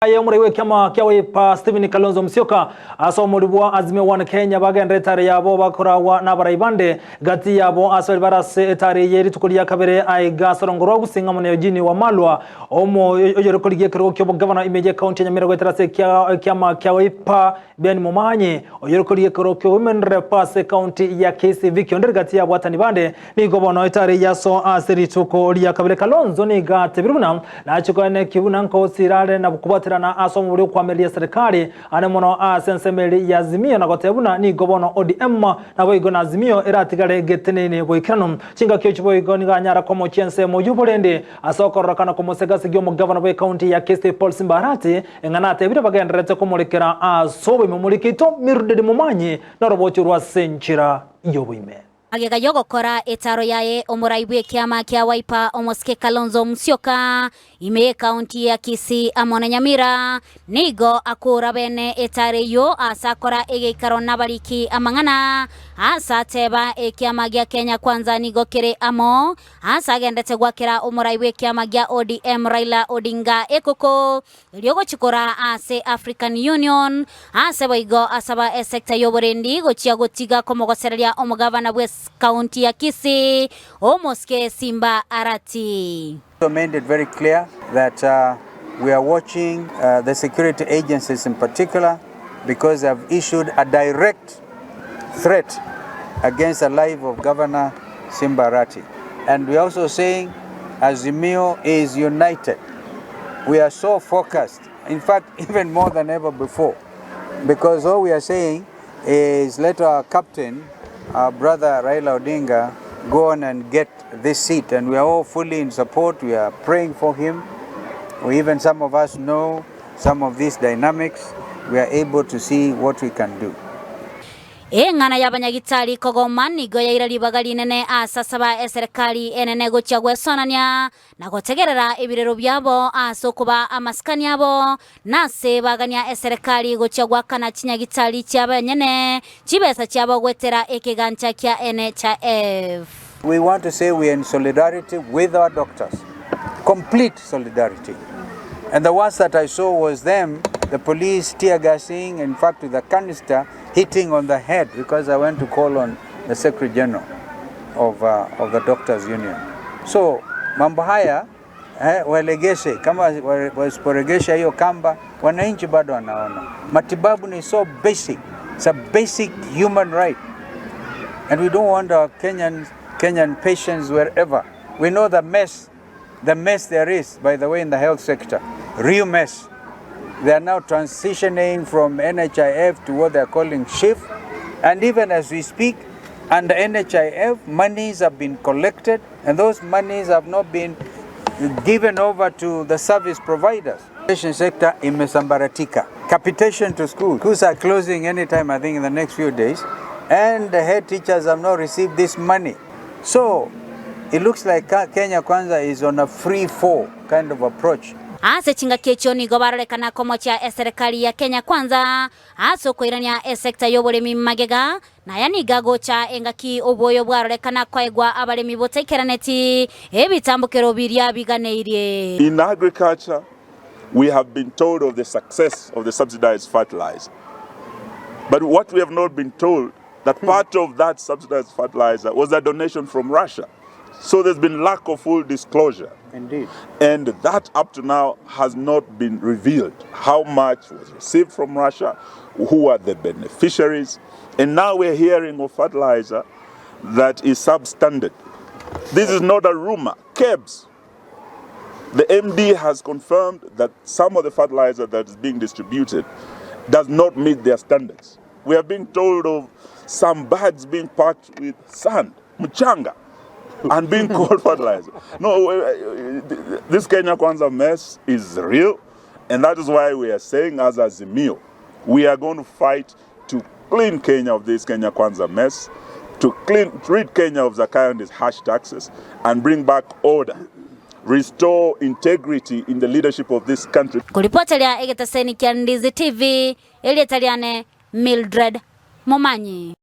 Ayo muriwe kama kiawe pa Stephen Kalonzo Musyoka aso muribwa azime wana Kenya bagende tare yabo bakorawa n'abarayibande gati yabo aso barase tare yeri tukuliya kabere ai gasarongoro gusinga mu yojini wa Malwa omo oyorokoliye kero kyo Governor Imeje County Nyamira Counties kiawe pa ben mumanye oyorokoliye kero kyo Women Repass County ya Kisii vikyo gati yabo atanibande ni gobono tare yaso asiri tukuliya kabere Kalonzo ni gate biruna na chukone kibuna nko sirale na bukubata na asomo buri kwamelia serikali anemono sensemeli ya Azimio na gotebuna ni gobono ODM na boigo na Azimio eratigale getenene boikano chinga kyochi boigo ni ganyara komo chense mojubolende asokorokana komo segasi gyo mu governor we county ya Kisii Arati engana tebire bagendrete komolekera asobe mumulikito mirudede mumanyi na robochi rwa senchira yobuime Agega yogo kora etaro yae omuraibwe kiama kia waipa omoske Kalonzo Musyoka ime county ya Kisii amona Nyamira nigo akura bene etare yo asakora ege karona bariki amangana asa teba kiama gia Kenya kwanza nigo kere amo asa gendete gwakera omuraibwe kiama gia ODM Raila Odinga ekoko yogo chikora ase African Union ase boigo asaba sector yoborendi gochia gotiga komogoserelia omugavana bwe County ya Kisii omoske Simba Arati. Made it very clear that we are watching the security agencies in particular because they have issued a direct threat against the life of Governor Simba Arati. And we are also saying Azimio is united. We are so focused, in fact even more than ever before, because all we are saying is let our captain, our brother Raila Odinga, go on and get this seat, and we are all fully in support. We are praying for him. Even some of us know some of these dynamics. We are able to see what we can do. Ngana y'abanyagitari kogoma nigo yairali bagali nene asasaba serikali enene gochagwe sonanya na gotegerera ebirero byabo asokuba amaskani yabo nase baganya serikali gochagwa kana kinyagitari cyabanyene kibesa cyabo gwetera ekegancha kya NHIF. We want to say we are in solidarity with our doctors, complete solidarity. And the ones that I saw was them, the police tear gassing, in fact with a canister hitting on the head, because I went to call on the Secretary General of the Doctors Union. So mambo haya walegeshe kama wasiporegesha hiyo kamba wananchi bado wanaona. Matibabu ni so basic. It's a basic human right. And we don't want our Kenyan patients wherever. We know the mess there is, by the way, in the health sector. Real mess. They are now transitioning from NHIF to what they are calling shift. And even as we speak, under NHIF, monies have been collected, and those monies have not been given over to the service providers. Education sector imesambaratika. Capitation to schools. Schools are closing anytime, I think, in the next few days. And the head teachers have not received this money. So it looks like Kenya Kwanza is on a free fall kind of approach. Ase chinga kecho ni gobarolekana komocha serikali ya Kenya Kwanza aso koirania sekta yoboremi magega na yani gagocha engaki oboyo bwarolekana kwaegwa abalemi botekeraneti ebitambukero birya biganeirie. In agriculture, we have been told of the success of the subsidized fertilizer. But what we have not been told, that part of that subsidized fertilizer was a donation from Russia. So there's been lack of full disclosure. Indeed. And that up to now has not been revealed. How much was received from Russia, who are the beneficiaries, and now we're hearing of fertilizer that is substandard. This is not a rumor. KEBS, the MD has confirmed that some of the fertilizer that is being distributed does not meet their standards. We are being told of some bags being packed with sand, mchanga, and being called fertilizer. No, this Kenya Kwanza mess is real, and that is why we are saying as Azimio, we are going to fight to clean Kenya of this Kenya Kwanza mess, to rid Kenya of Zakayo and his harsh taxes, and bring back order, restore integrity in the leadership of this country. Kulipotelea egetaseni kia Ndizi TV, Elietaliane Mildred Momanyi.